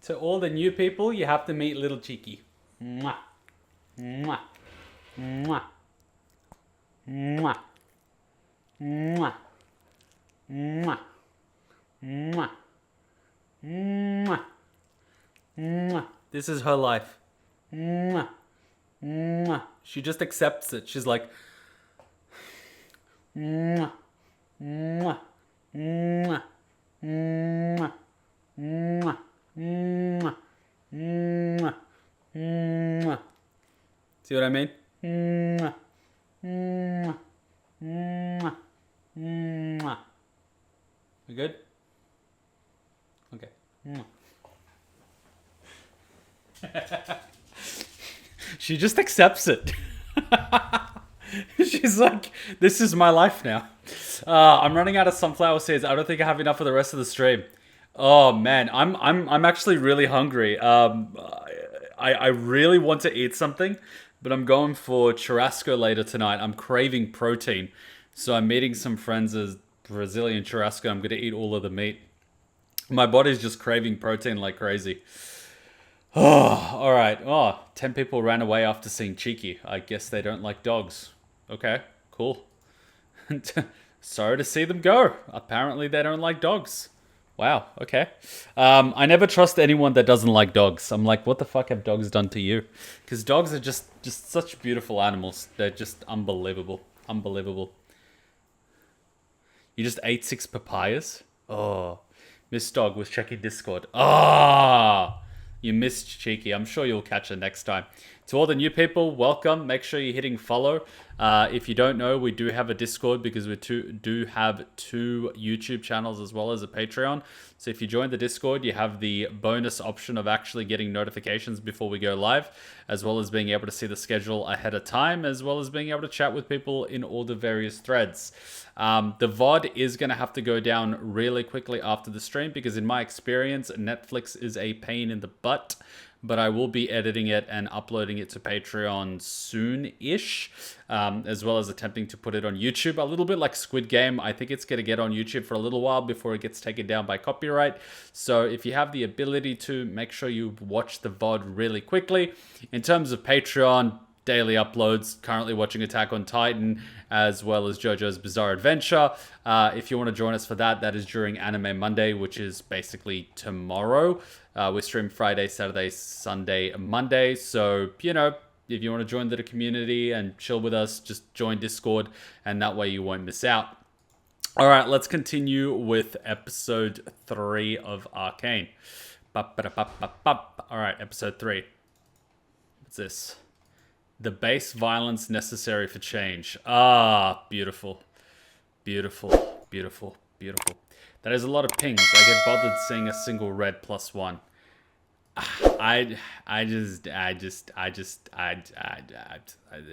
To all the new people, you have to meet Little Cheeky. Mwah. Mwah. Mwah. Mwah. Mwah. Mwah. Mwah. Mwah. Mwah. This is her life. Mwah. Mwah. She just accepts it. She's like, mwah. Mwah. Mwah. Mwah. Mwah. Mwah. Mwah. Mwah. See what I mean? Mwah. Mwah. Mwah. Mwah. We good? Okay. Mwah. She just accepts it. She's like, this is my life now. I'm running out of sunflower seeds. I don't think I have enough for the rest of the stream. Oh man, I'm actually really hungry. I really want to eat something, but I'm going for churrasco later tonight. I'm craving protein, so I'm meeting some friends as Brazilian churrasco. I'm gonna eat all of the meat. My body's just craving protein like crazy. Oh, all right. Oh, 10 people ran away after seeing Cheeky. I guess they don't like dogs. Okay, cool. Sorry to see them go. Apparently they don't like dogs. Wow, okay. I never trust anyone that doesn't like dogs. I'm like, what the fuck have dogs done to you? Because dogs are just such beautiful animals. They're just unbelievable. Unbelievable. You just ate 6 papayas? Oh, Miss Dog was checking Discord. Ah! You missed Cheeky. I'm sure you'll catch her next time. To all the new people, welcome. Make sure you're hitting follow. If you don't know, we do have a Discord because we do have 2 YouTube channels as well as a Patreon. So if you join the Discord, you have the bonus option of actually getting notifications before we go live, as well as being able to see the schedule ahead of time, as well as being able to chat with people in all the various threads. The VOD is going to have to go down really quickly after the stream because in my experience, Netflix is a pain in the butt. But I will be editing it and uploading it to Patreon soon-ish, as well as attempting to put it on YouTube. A little bit like Squid Game. I think it's going to get on YouTube for a little while before it gets taken down by copyright. So if you have the ability to, make sure you watch the VOD really quickly. In terms of Patreon, daily uploads, currently watching Attack on Titan, as well as JoJo's Bizarre Adventure. If you want to join us for that, that is during Anime Monday, which is basically tomorrow. We stream Friday, Saturday, Sunday, Monday. So, you know, if you want to join the community and chill with us, just join Discord, and that way you won't miss out. All right, let's continue with episode 3 of Arcane. All right, episode 3. What's this? The base violence necessary for change. Ah, beautiful. Beautiful, beautiful, beautiful. That is a lot of pings. I get bothered seeing a single red +1.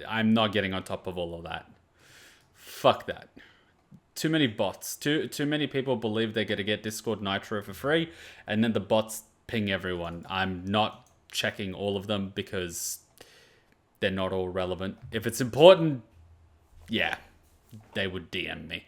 I'm not getting on top of all of that. Fuck that. Too many bots. Too many people believe they're gonna get Discord Nitro for free, and then the bots ping everyone. I'm not checking all of them because they're not all relevant. If it's important, yeah, they would DM me.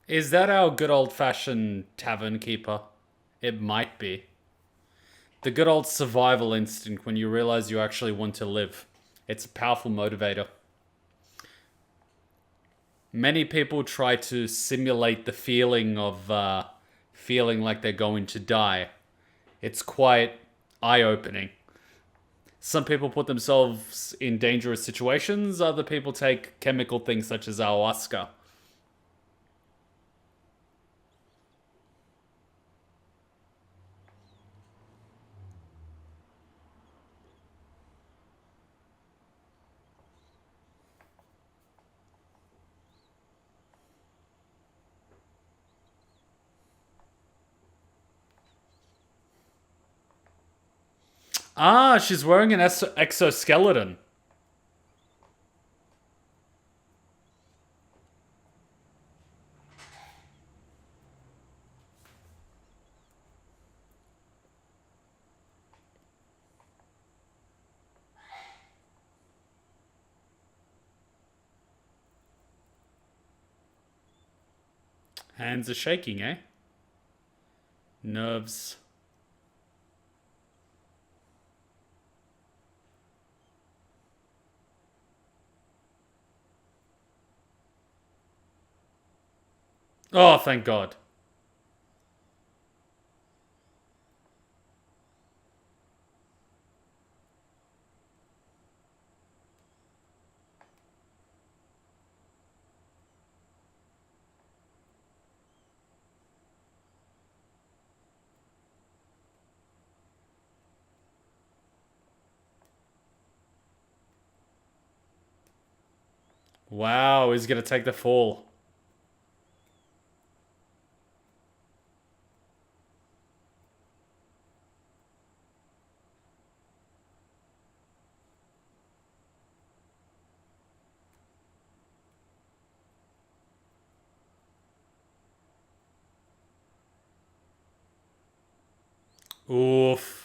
Is that our good old-fashioned tavern keeper? It might be. The good old survival instinct when you realize you actually want to live. It's a powerful motivator. Many people try to simulate the feeling of feeling like they're going to die. It's quite eye-opening. Some people put themselves in dangerous situations. Other people take chemical things such as ayahuasca. Ah, she's wearing an exoskeleton. Hands are shaking, eh? Nerves. Oh, thank God. Wow, he's gonna take the fall. Oof.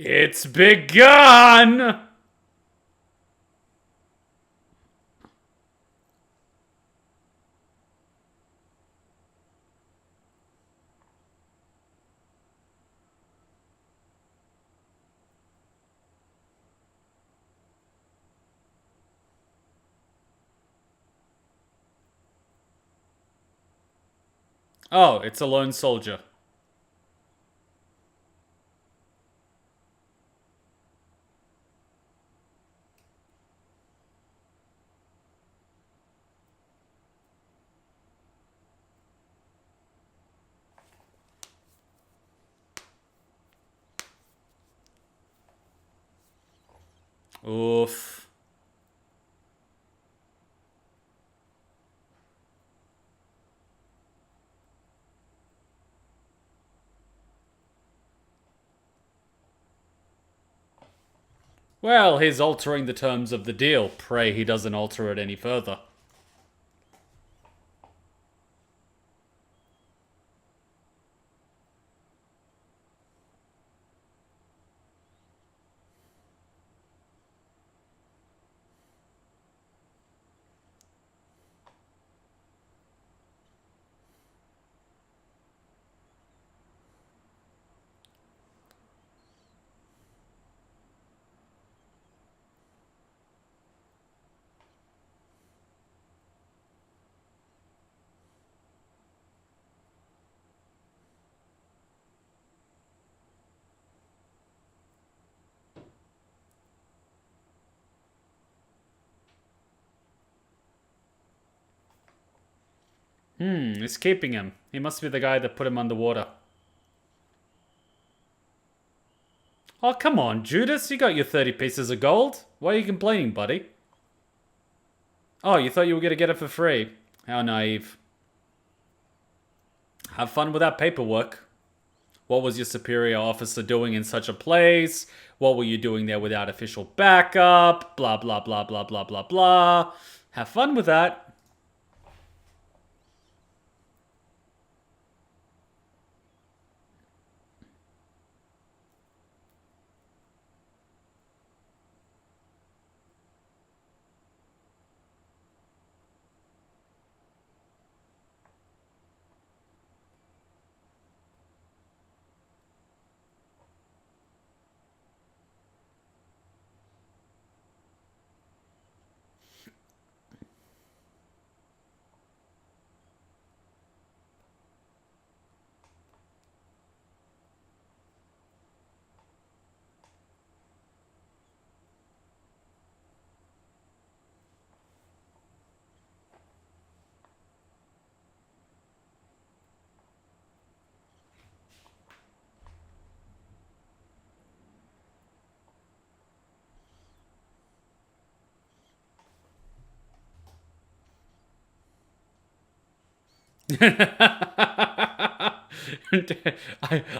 It's begun! Oh, it's a lone soldier. Oof. Well, he's altering the terms of the deal. Pray he doesn't alter it any further. It's keeping him. He must be the guy that put him underwater. Oh, come on, Judas. You got your 30 pieces of gold. Why are you complaining, buddy? Oh, you thought you were going to get it for free. How naive. Have fun with that paperwork. What was your superior officer doing in such a place? What were you doing there without official backup? Blah, blah, blah, blah, blah, blah, blah. Have fun with that.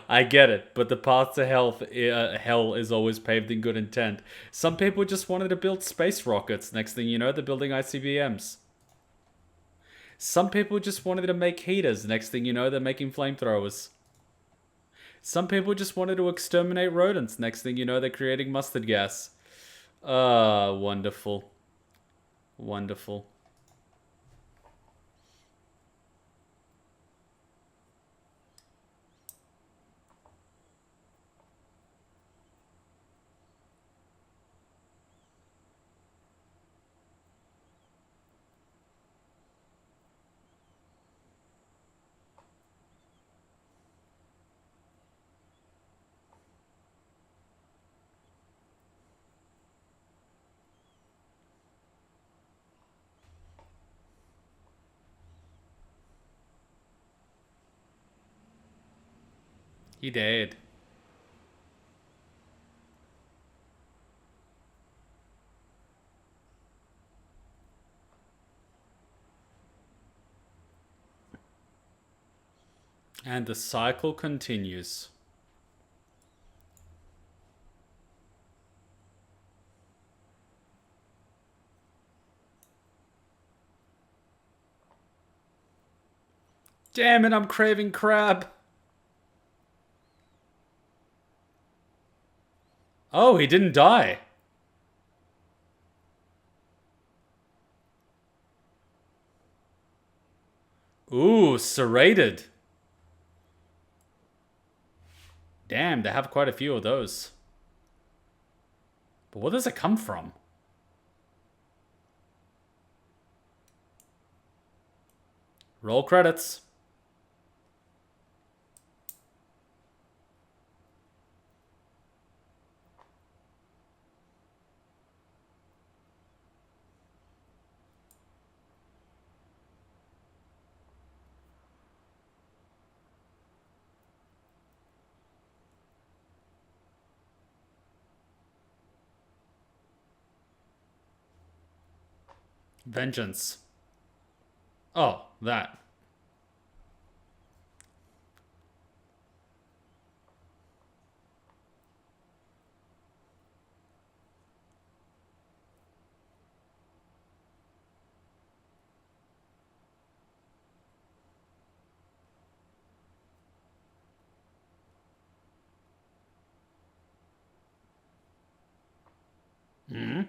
I get it, but the path to hell is always paved in good intent. Some people just wanted to build space rockets. Next thing you know, they're building ICBMs. Some people just wanted to make heaters. Next thing you know, they're making flamethrowers. Some people just wanted to exterminate rodents. Next thing you know, they're creating mustard gas. Wonderful. Wonderful. He did. And the cycle continues. Damn it, I'm craving crab. Oh, he didn't die. Ooh, serrated. Damn, they have quite a few of those. But where does it come from? Roll credits. Vengeance. Oh, that. Hmm?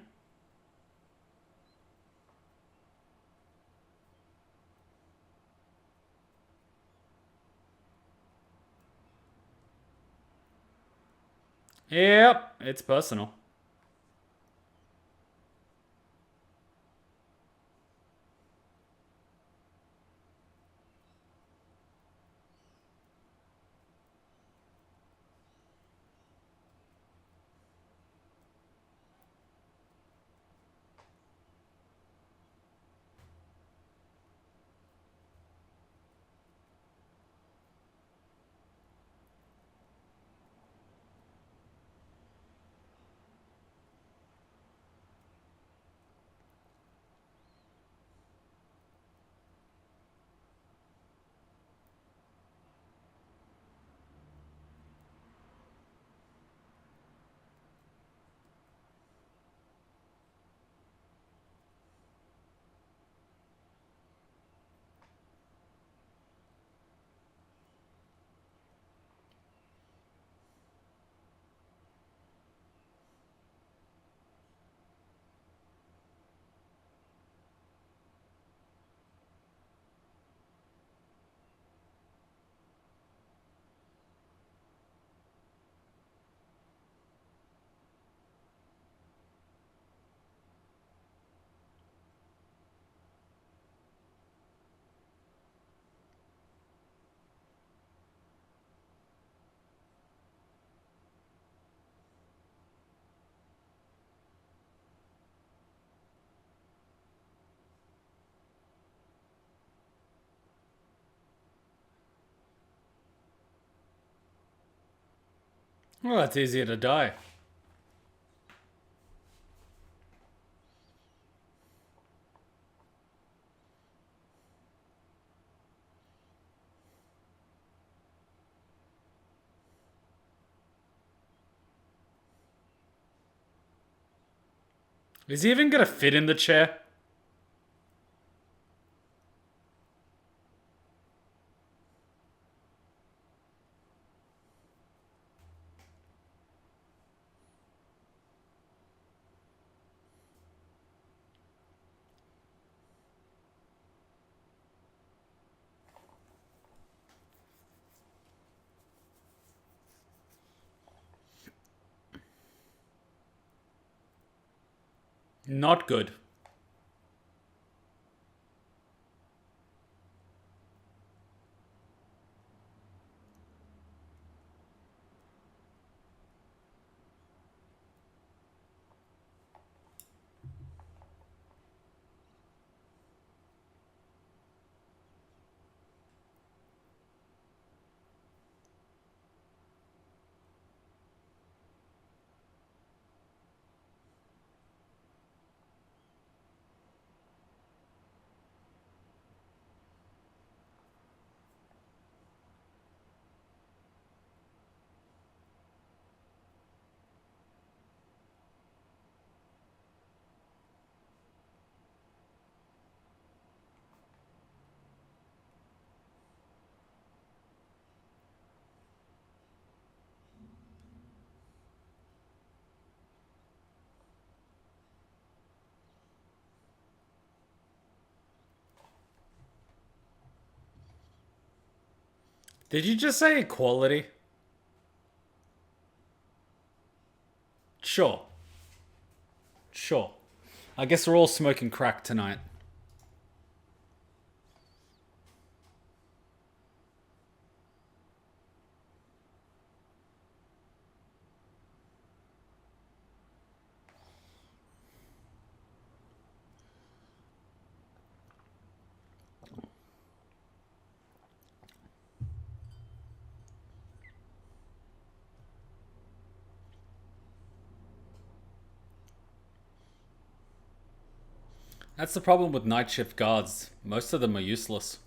Yep, it's personal. Well, it's easier to die. Is he even gonna fit in the chair? Not good. Did you just say equality? Sure. Sure. I guess we're all smoking crack tonight. That's the problem with night shift guards. Most of them are useless.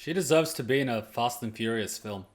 She deserves to be in a Fast and Furious film.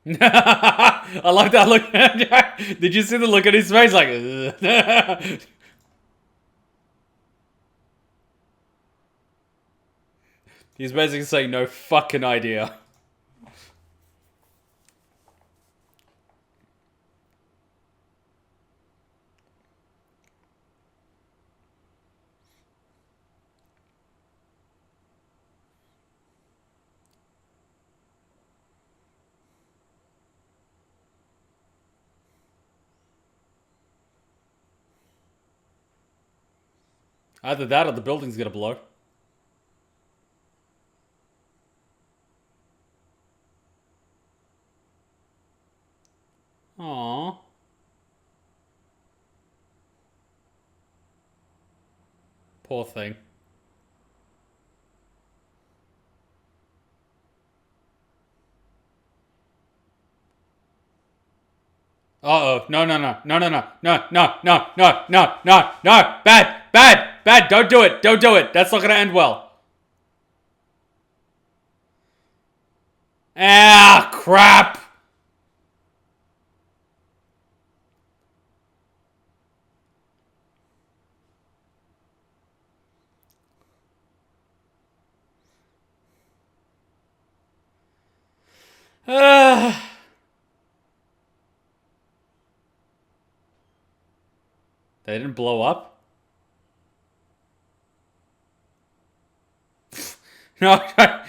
I like that look. Did you see the look at his face? Like, he's basically saying no fucking idea. Either that or the building's gonna blow. Aww. Poor thing. Uh-oh. No, no, no. No, no, no. No, no, no, no, no, no, no. Bad, bad, bad. Don't do it. Don't do it. That's not gonna end well. Ah, crap. Ah. They didn't blow up? No, no.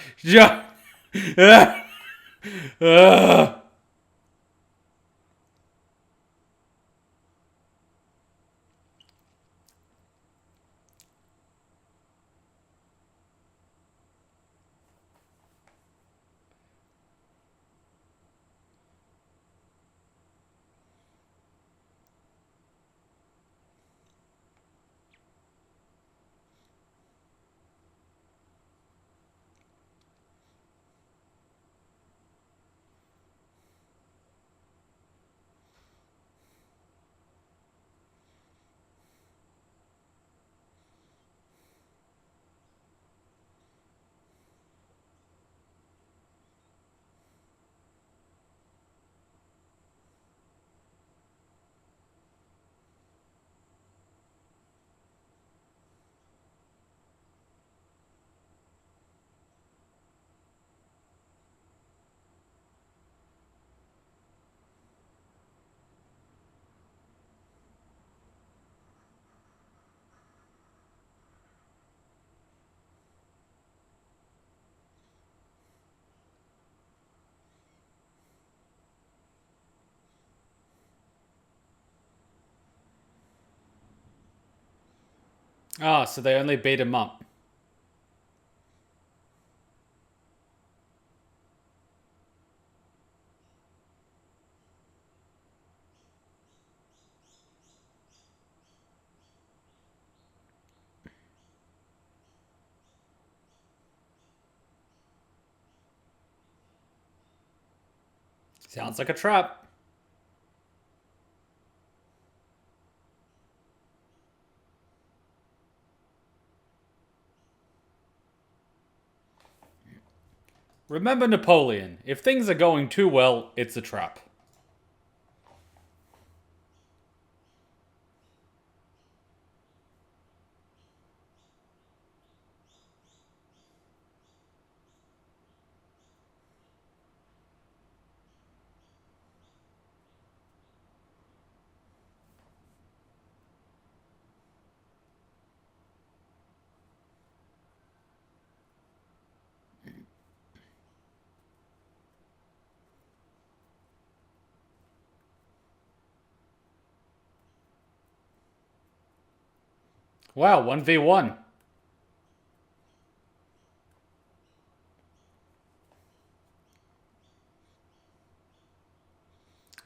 Ah, so they only beat him up. Sounds like a trap. Remember Napoleon. If things are going too well, it's a trap. Wow, 1v1.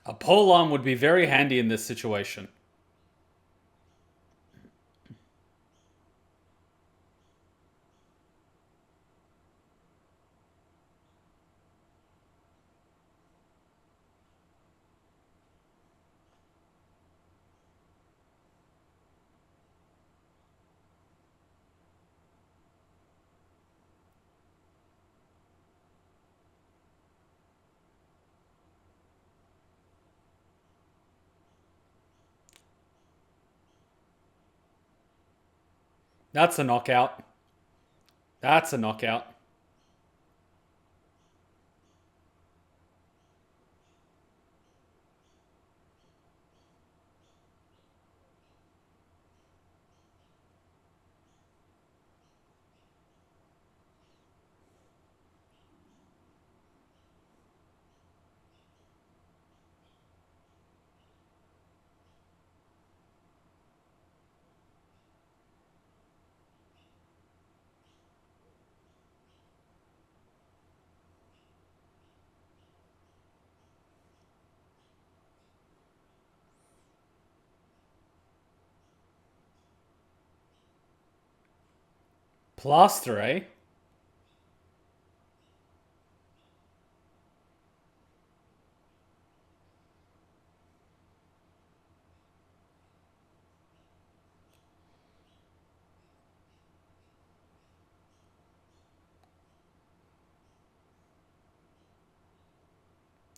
A pole arm would be very handy in this situation. That's a knockout. That's a knockout. Plaster, eh?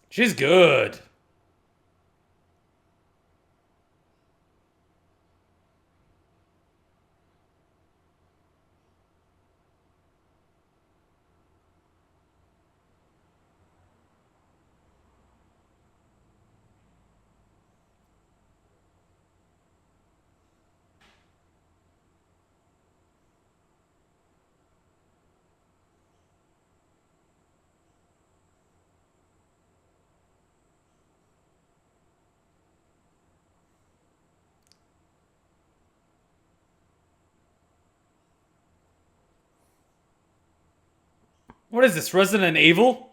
She's good. What is this, Resident Evil?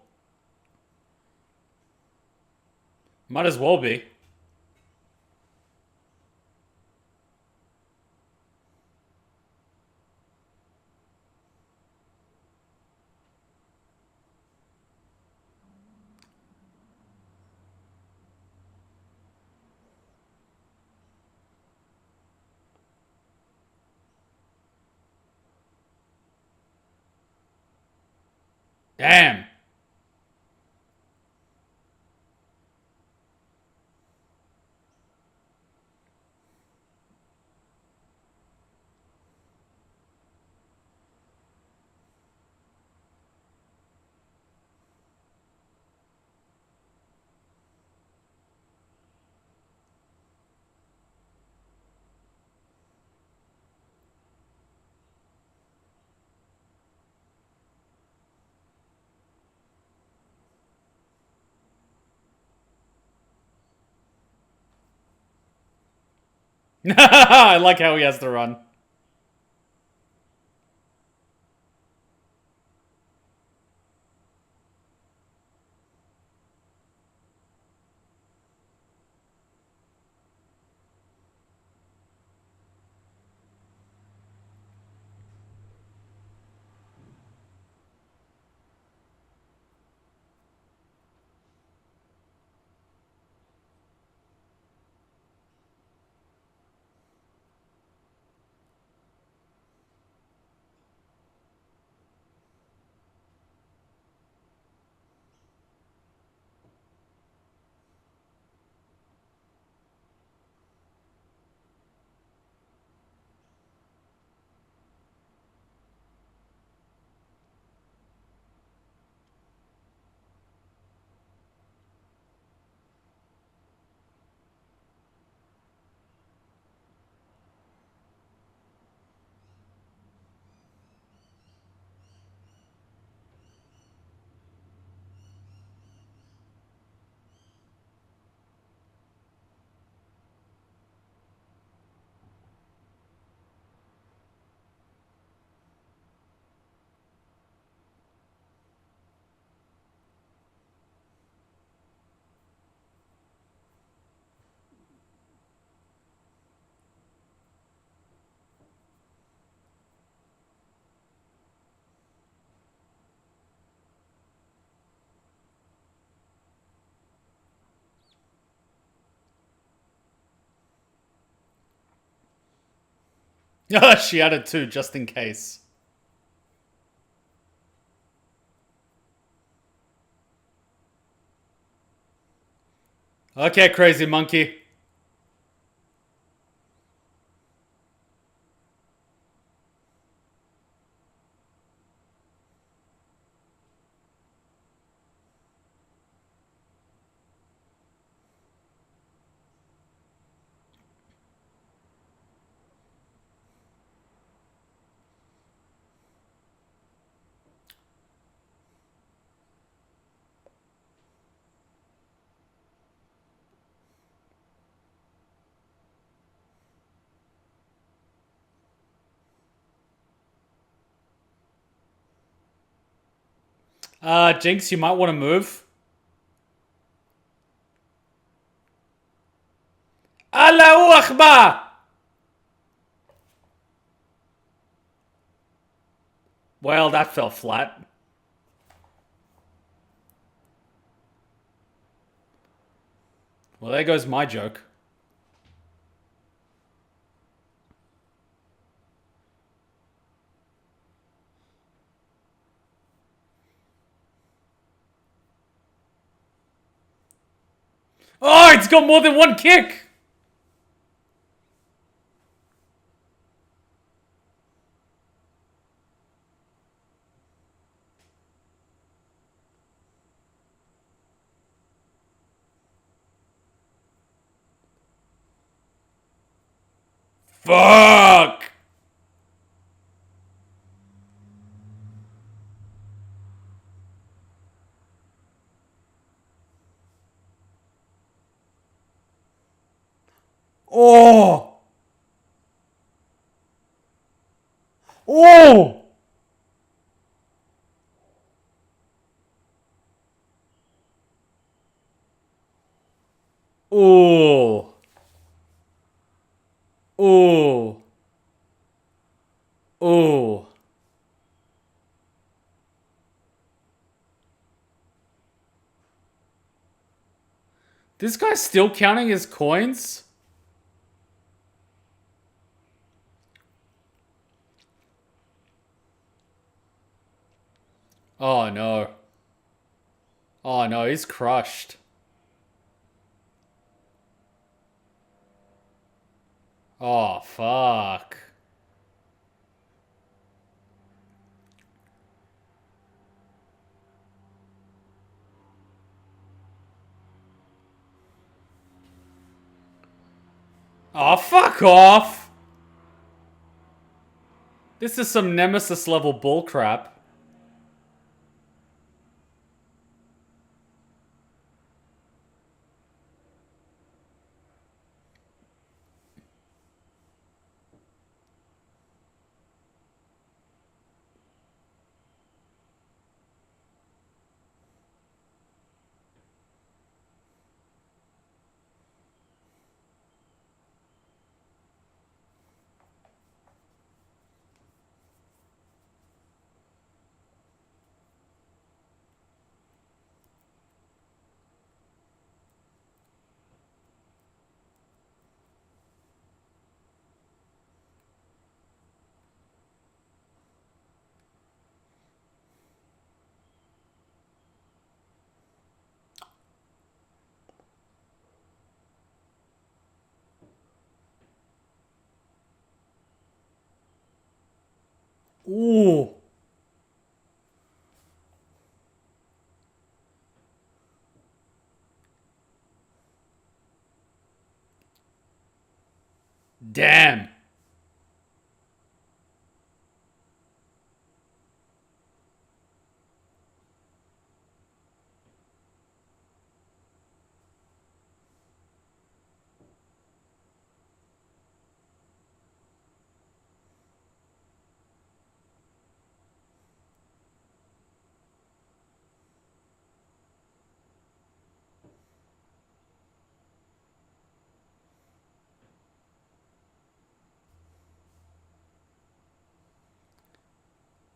Might as well be. Damn. I like how he has to run. She added two just in case. Okay, crazy monkey. Jinx, you might want to move. Allahu Akbar! Well, that fell flat. Well, there goes my joke. Oh, it's got more than one kick! Fuck! Oh! Oh! Oh! Oh! Oh! This guy's still counting his coins? Oh no. Oh no, he's crushed. Oh fuck. Oh fuck off! This is some Nemesis level bullcrap. Ooh. Damn.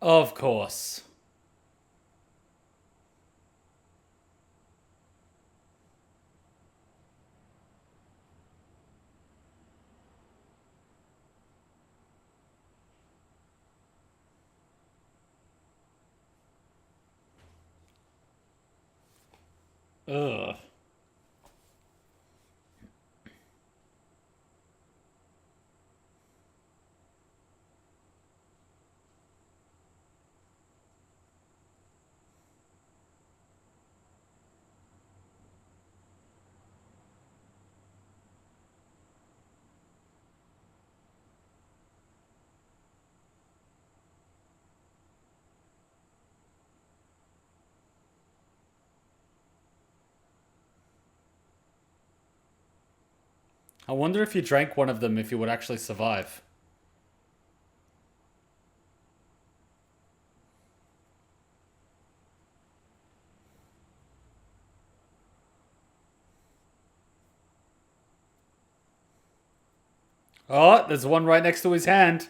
Of course. Ugh. I wonder if you drank one of them if you would actually survive. Oh, there's one right next to his hand.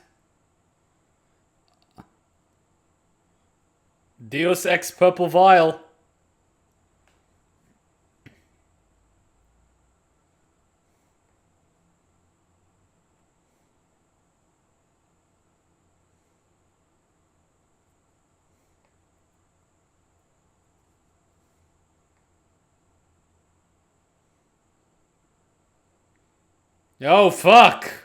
Deus Ex Purple Vial. Oh, fuck.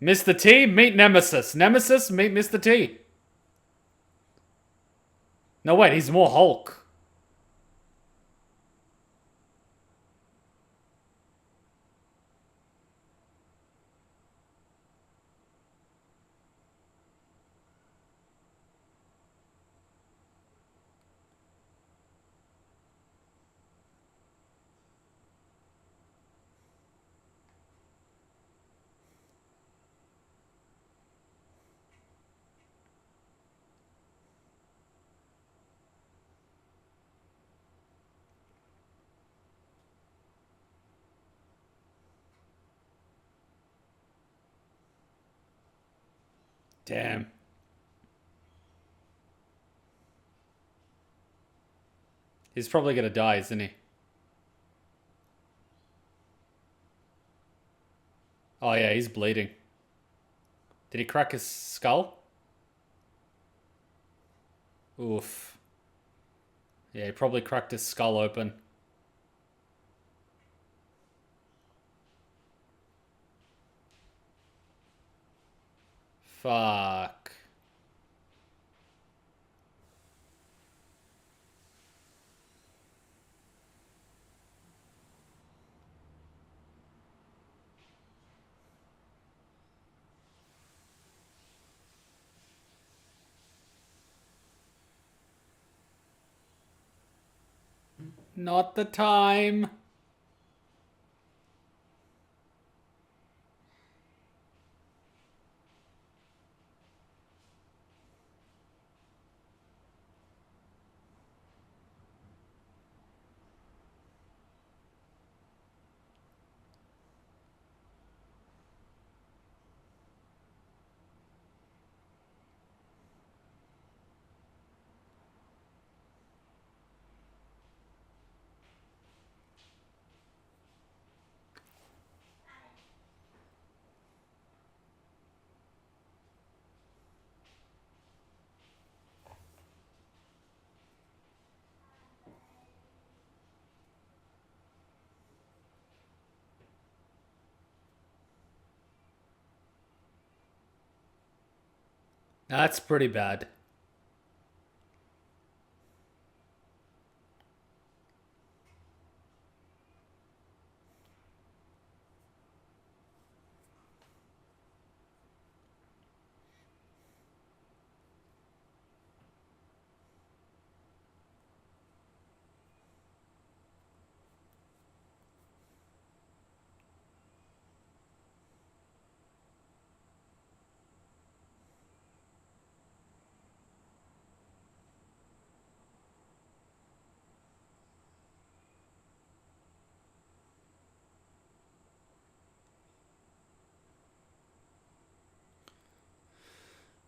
Mr. T, meet Nemesis. Nemesis, meet Mr. T. No, wait, he's more Hulk. Damn. He's probably gonna die, isn't he? Oh yeah, he's bleeding. Did he crack his skull? Oof. Yeah, he probably cracked his skull open. Fuck. Not the time. That's pretty bad.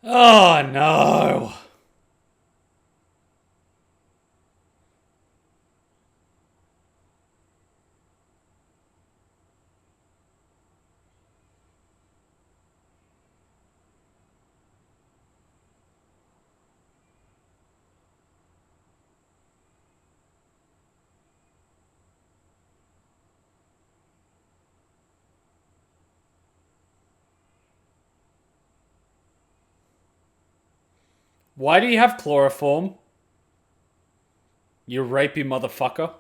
Oh no. Why do you have chloroform? You rapey motherfucker.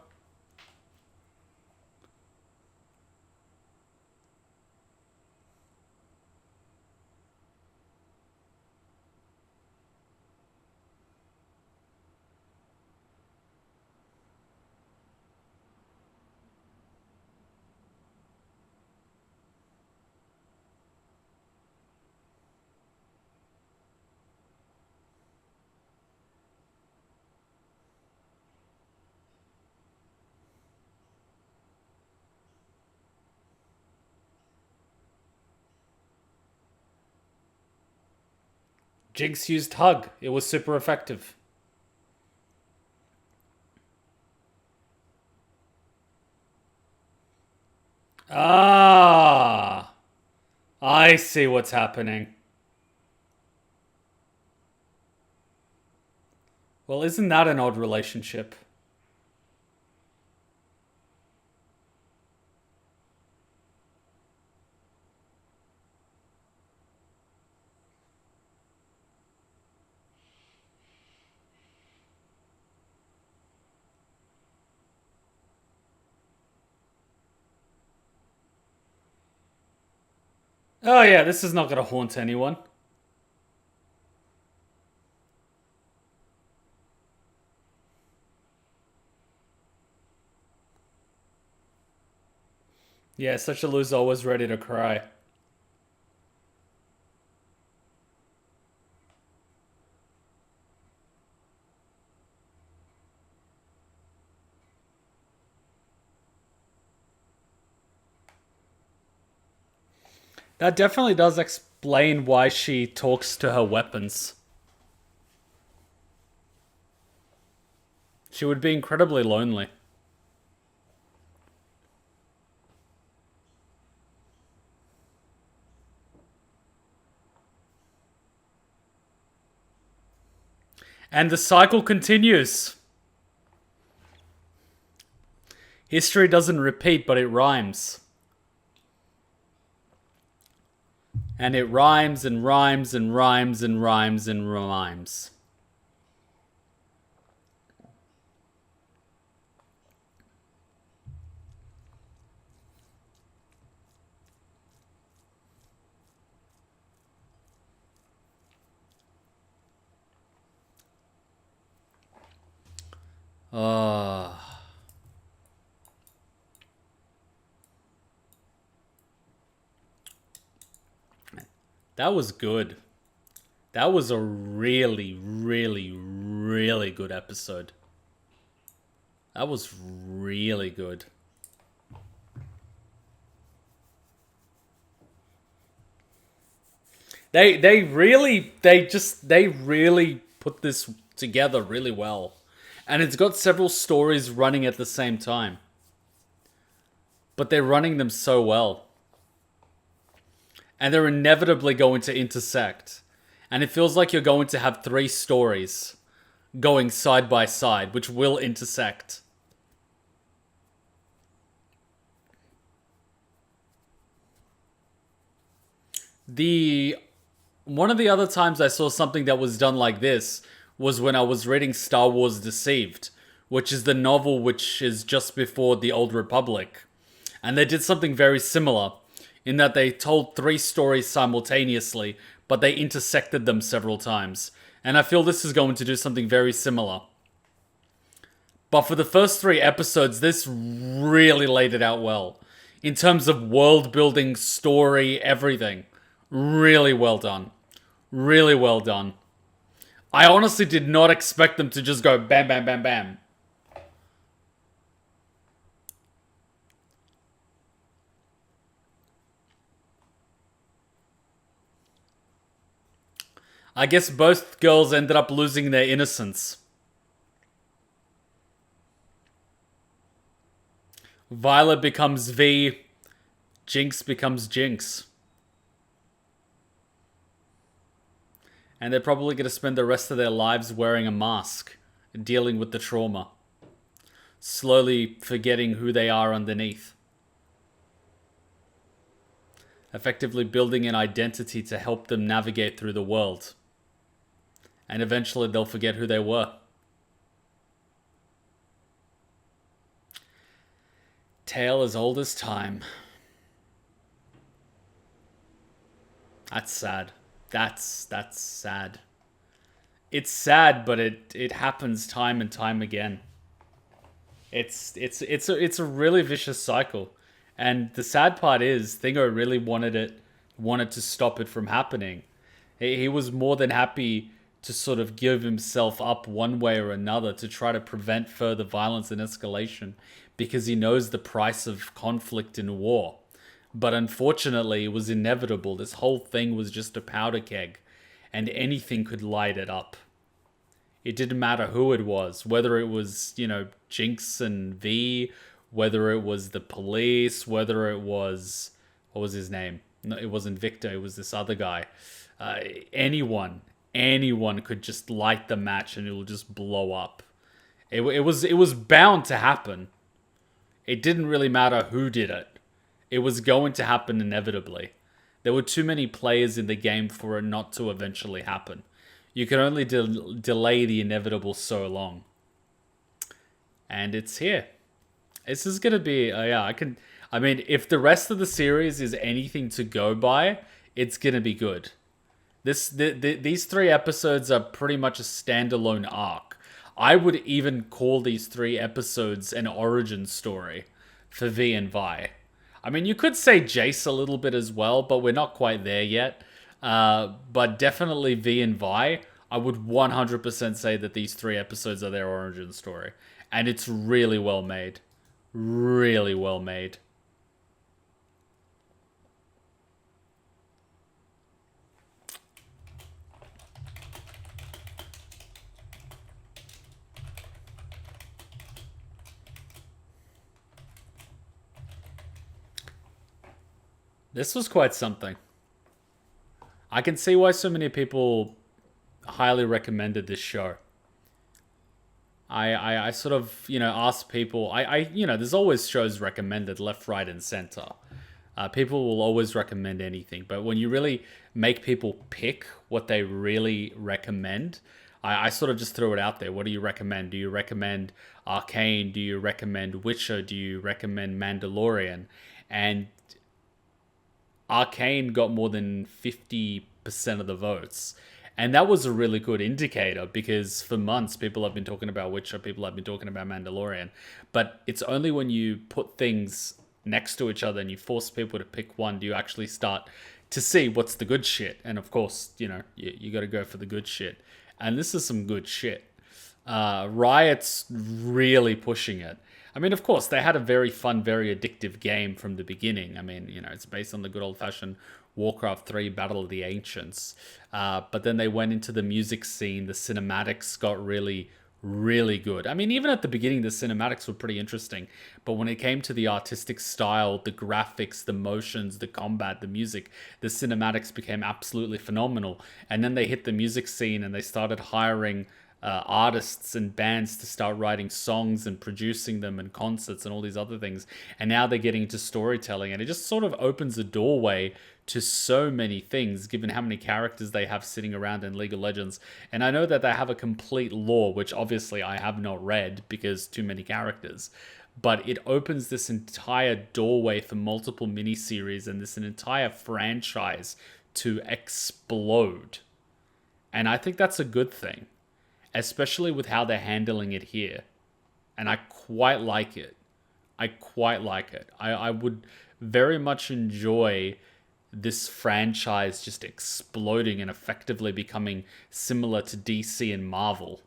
Jinx used Hug. It was super effective. Ah, I see what's happening. Well, isn't that an odd relationship? Oh yeah, this is not gonna haunt anyone. Yeah, such a loser, always ready to cry. That definitely does explain why she talks to her weapons. She would be incredibly lonely. And the cycle continues. History doesn't repeat, but it rhymes. And it rhymes and rhymes and rhymes and rhymes and rhymes. Ah. That was good. That was a really, really, really good episode. That was really good. They really put this together really well. And it's got several stories running at the same time. But they're running them so well. And they're inevitably going to intersect. And it feels like you're going to have 3 stories going side by side, which will intersect. One of the other times I saw something that was done like this was when I was reading Star Wars Deceived, which is the novel which is just before the Old Republic. And they did something very similar in that they told 3 stories simultaneously, but they intersected them several times. And I feel this is going to do something very similar. But for the first 3 episodes, this really laid it out well. In terms of world building, story, everything. Really well done. Really well done. I honestly did not expect them to just go bam, bam, bam, bam. I guess both girls ended up losing their innocence. Violet becomes V, Jinx becomes Jinx. And they're probably going to spend the rest of their lives wearing a mask, dealing with the trauma. Slowly forgetting who they are underneath. Effectively building an identity to help them navigate through the world. And eventually they'll forget who they were. Tale as old as time. That's sad. That's sad. It's sad, but it happens time and time again. It's a really vicious cycle. And the sad part is Thingo really wanted to stop it from happening. He was more than happy to sort of give himself up one way or another to try to prevent further violence and escalation because he knows the price of conflict in war. But unfortunately, it was inevitable. This whole thing was just a powder keg. and anything could light it up. It didn't matter who it was, whether it was, Jinx and V, whether it was the police, whether it was, what was his name? No, it wasn't Victor, it was this other guy. Anyone could just light the match and it will just blow up. It was bound to happen. It didn't really matter who did it. It was going to happen inevitably. There were too many players in the game for it not to eventually happen. You can only delay the inevitable so long. And it's here. This is going to be... if the rest of the series is anything to go by, it's going to be good. These 3 episodes are pretty much a standalone arc. I would even call these 3 episodes an origin story for V and Vi. I mean, you could say Jace a little bit as well, but we're not quite there yet. But definitely V and Vi, I would 100% say that these 3 episodes are their origin story. And it's really well made. Really well made. This was quite something. I can see why so many people highly recommended this show. I sort of, ask people, there's always shows recommended left, right, and center. People will always recommend anything. But when you really make people pick what they really recommend, I sort of just throw it out there. What do you recommend? Do you recommend Arcane? Do you recommend Witcher? Do you recommend Mandalorian? And Arcane got more than 50% of the votes. And that was a really good indicator because for months people have been talking about Witcher, people have been talking about Mandalorian. But it's only when you put things next to each other and you force people to pick one do you actually start to see what's the good shit. And of course, you got to go for the good shit. And this is some good shit. Riot's really pushing it. I mean, of course, they had a very fun, very addictive game from the beginning. I mean, it's based on the good old-fashioned Warcraft 3 Battle of the Ancients. But then they went into the music scene. The cinematics got really, really good. I mean, even at the beginning, the cinematics were pretty interesting. But when it came to the artistic style, the graphics, the motions, the combat, the music, the cinematics became absolutely phenomenal. And then they hit the music scene and they started hiring artists and bands to start writing songs and producing them and concerts and all these other things. And now they're getting into storytelling, and it just sort of opens a doorway to so many things given how many characters they have sitting around in League of Legends. And I know that they have a complete lore, which obviously I have not read because too many characters, but it opens this entire doorway for multiple miniseries and this an entire franchise to explode. And I think that's a good thing, especially with how they're handling it here. And I quite like it. I would very much enjoy this franchise just exploding and effectively becoming similar to DC and Marvel.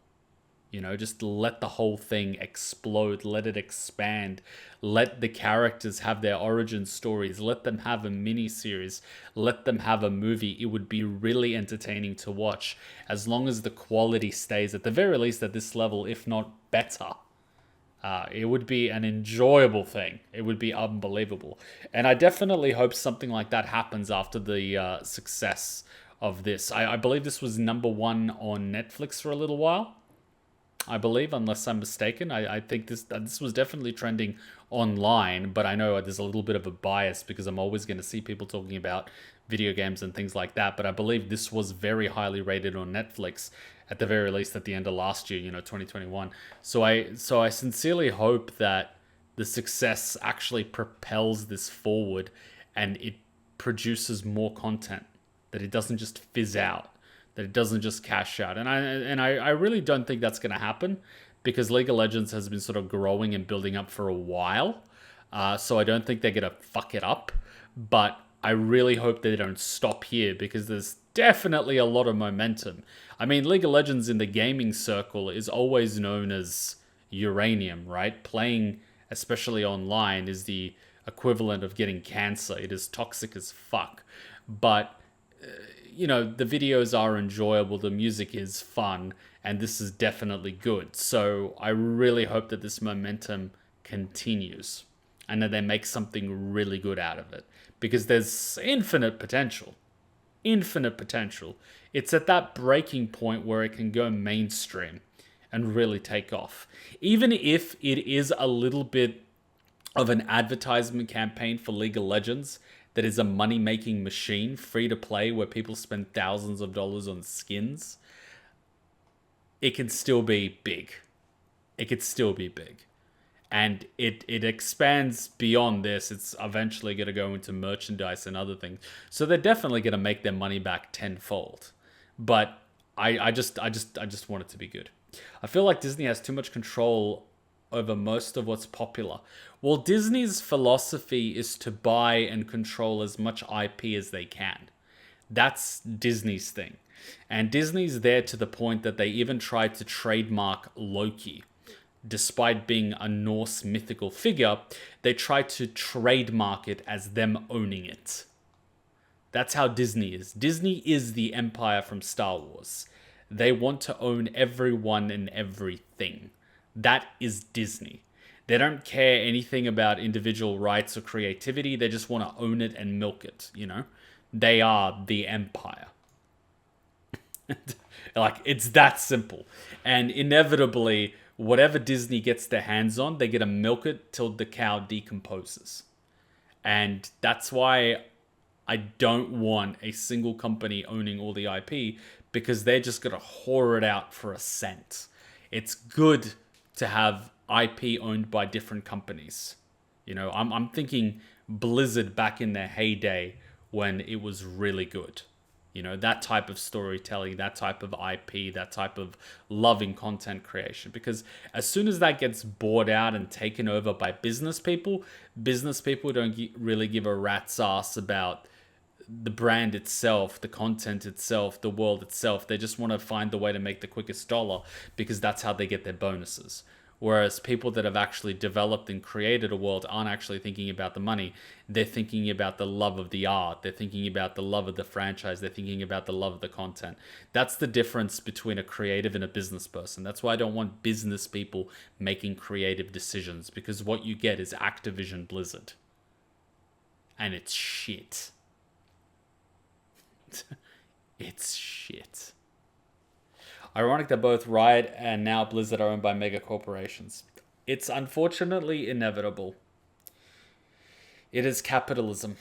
Just let the whole thing explode, let it expand, let the characters have their origin stories, let them have a mini-series, let them have a movie. It would be really entertaining to watch as long as the quality stays at the very least at this level, if not better. It would be an enjoyable thing. It would be unbelievable. And I definitely hope something like that happens after the success of this. I believe this was #1 on Netflix for a little while. I believe, unless I'm mistaken. I think this was definitely trending online, but I know there's a little bit of a bias because I'm always going to see people talking about video games and things like that. But I believe this was very highly rated on Netflix, at the very least at the end of last year, 2021. So I sincerely hope that the success actually propels this forward and it produces more content, that it doesn't just fizz out, that it doesn't just cash out. And I really don't think that's going to happen because League of Legends has been sort of growing and building up for a while. So I don't think they're going to fuck it up. But I really hope they don't stop here because there's definitely a lot of momentum. I mean, League of Legends in the gaming circle is always known as uranium, right? Playing, especially online, is the equivalent of getting cancer. It is toxic as fuck. But you know, the videos are enjoyable, the music is fun, and this is definitely good. So I really hope that this momentum continues and that they make something really good out of it, because there's infinite potential. Infinite potential. It's at that breaking point where it can go mainstream and really take off. Even if it is a little bit of an advertisement campaign for League of Legends that is a money-making machine, free to play, where people spend thousands of dollars on skins, it can still be big. It could still be big. And it expands beyond this. It's eventually going to go into merchandise and other things. So they're definitely going to make their money back tenfold. But I just want it to be good. I feel like Disney has too much control over most of what's popular. Well, Disney's philosophy is to buy and control as much IP as they can. That's Disney's thing. And Disney's there to the point that they even tried to trademark Loki. Despite being a Norse mythical figure, they tried to trademark it as them owning it. That's how Disney is. Disney is the empire from Star Wars. They want to own everyone and everything. That is Disney. They don't care anything about individual rights or creativity. They just want to own it and milk it, you know? They are the empire. Like, it's that simple. And inevitably, whatever Disney gets their hands on, they get to milk it till the cow decomposes. And that's why I don't want a single company owning all the IP, because they're just going to whore it out for a cent. It's good to have IP owned by different companies. You know, I'm thinking Blizzard back in their heyday when it was really good. You know, that type of storytelling, that type of IP, that type of loving content creation. Because as soon as that gets bought out and taken over by business people don't really give a rat's ass about the brand itself, the content itself, the world itself. They just want to find the way to make the quickest dollar, because that's how they get their bonuses. Whereas people that have actually developed and created a world aren't actually thinking about the money. They're thinking about the love of the art. They're thinking about the love of the franchise. They're thinking about the love of the content. That's the difference between a creative and a business person. That's why I don't want business people making creative decisions, because what you get is Activision Blizzard. And it's shit. It's shit. Ironic that both Riot and now Blizzard are owned by mega corporations. It's unfortunately inevitable. It is capitalism.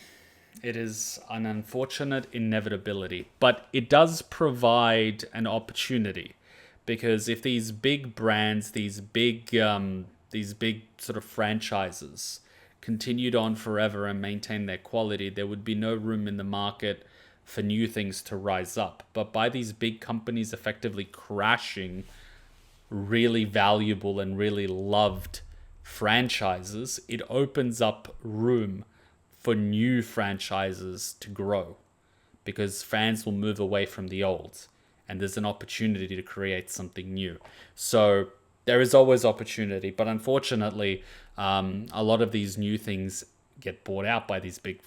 It is an unfortunate inevitability. But it does provide an opportunity. Because if these big brands, these big sort of franchises continued on forever and maintained their quality, there would be no room in the market for new things to rise up. But by these big companies effectively crashing really valuable and really loved franchises, it opens up room for new franchises to grow, because fans will move away from the old and there's an opportunity to create something new. So there is always opportunity, but unfortunately, a lot of these new things get bought out by these big,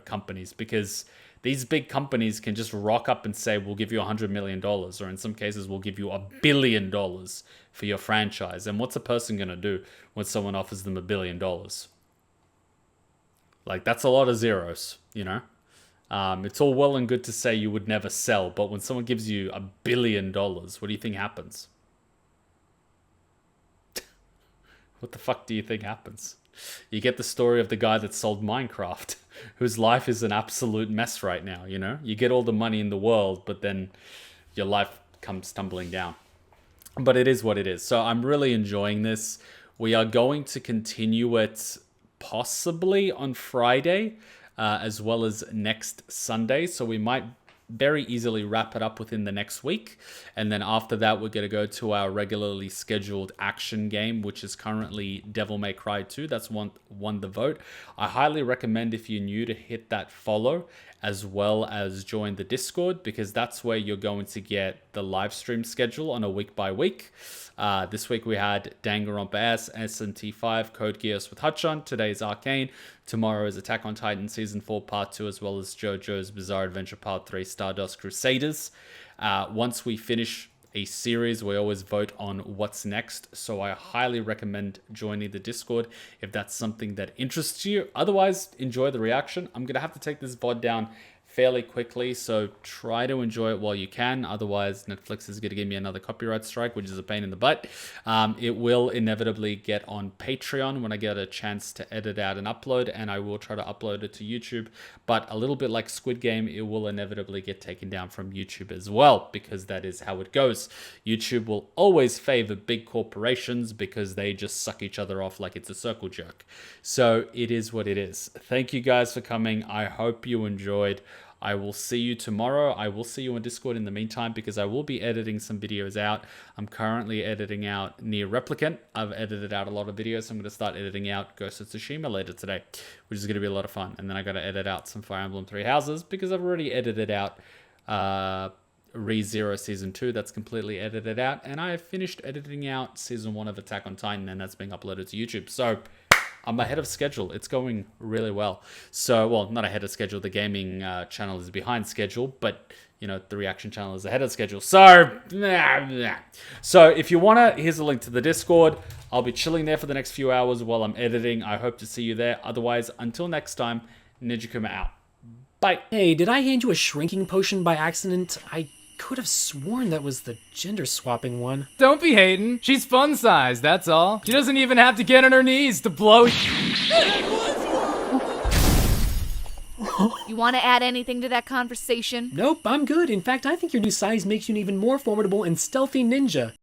companies, because these big companies can just rock up and say, we'll give you $100 million, or in some cases, we'll give you $1 billion for your franchise. And what's a person going to do when someone offers them $1 billion? Like, that's a lot of zeros, It's all well and good to say you would never sell, but when someone gives you $1 billion, what do you think happens? What the fuck do you think happens? You get the story of the guy that sold Minecraft, whose life is an absolute mess right now, You get all the money in the world, but then your life comes tumbling down. But it is what it is. So I'm really enjoying this. We are going to continue it possibly on Friday, as well as next Sunday. So we might very easily wrap it up within the next week. And then after that, we're going to go to our regularly scheduled action game, which is currently Devil May Cry 2. That's won the vote. I highly recommend, if you're new, to hit that follow as well as join the Discord, because that's where you're going to get the live stream schedule on a week by week. This week we had Danganronpa S, SNT5, Code Geass with Hutchon. Today's Arcane. Tomorrow is Attack on Titan Season 4 Part 2, as well as JoJo's Bizarre Adventure Part 3, Stardust Crusaders. Once we finish a series, we always vote on what's next, so I highly recommend joining the Discord if that's something that interests you. Otherwise, enjoy the reaction. I'm gonna have to take this VOD down fairly quickly, so try to enjoy it while you can. Otherwise, Netflix is going to give me another copyright strike, which is a pain in the butt. It will inevitably get on Patreon when I get a chance to edit out and upload, and I will try to upload it to YouTube. But a little bit like Squid Game, it will inevitably get taken down from YouTube as well, because that is how it goes. YouTube will always favor big corporations because they just suck each other off like it's a circle jerk. So it is what it is. Thank you guys for coming. I hope you enjoyed. I will see you tomorrow. I will see you on Discord in the meantime, because I will be editing some videos out. I'm currently editing out Nier Replicant. I've edited out a lot of videos, so I'm going to start editing out Ghost of Tsushima later today, which is going to be a lot of fun. And then I got to edit out some Fire Emblem Three Houses, because I've already edited out ReZero Season 2. That's completely edited out. And I have finished editing out Season 1 of Attack on Titan, and that's being uploaded to YouTube. So I'm ahead of schedule. It's going really well. So, well, not ahead of schedule. The gaming channel is behind schedule, but, you know, the reaction channel is ahead of schedule. So, so if you want to, here's a link to the Discord. I'll be chilling there for the next few hours while I'm editing. I hope to see you there. Otherwise, until next time, Ninja Kuma out. Bye. Hey, did I hand you a shrinking potion by accident? I could have sworn that was the gender swapping one. Don't be hating. She's fun size, that's all. She doesn't even have to get on her knees to blow. You want to add anything to that conversation? Nope, I'm good. In fact, I think your new size makes you an even more formidable and stealthy ninja.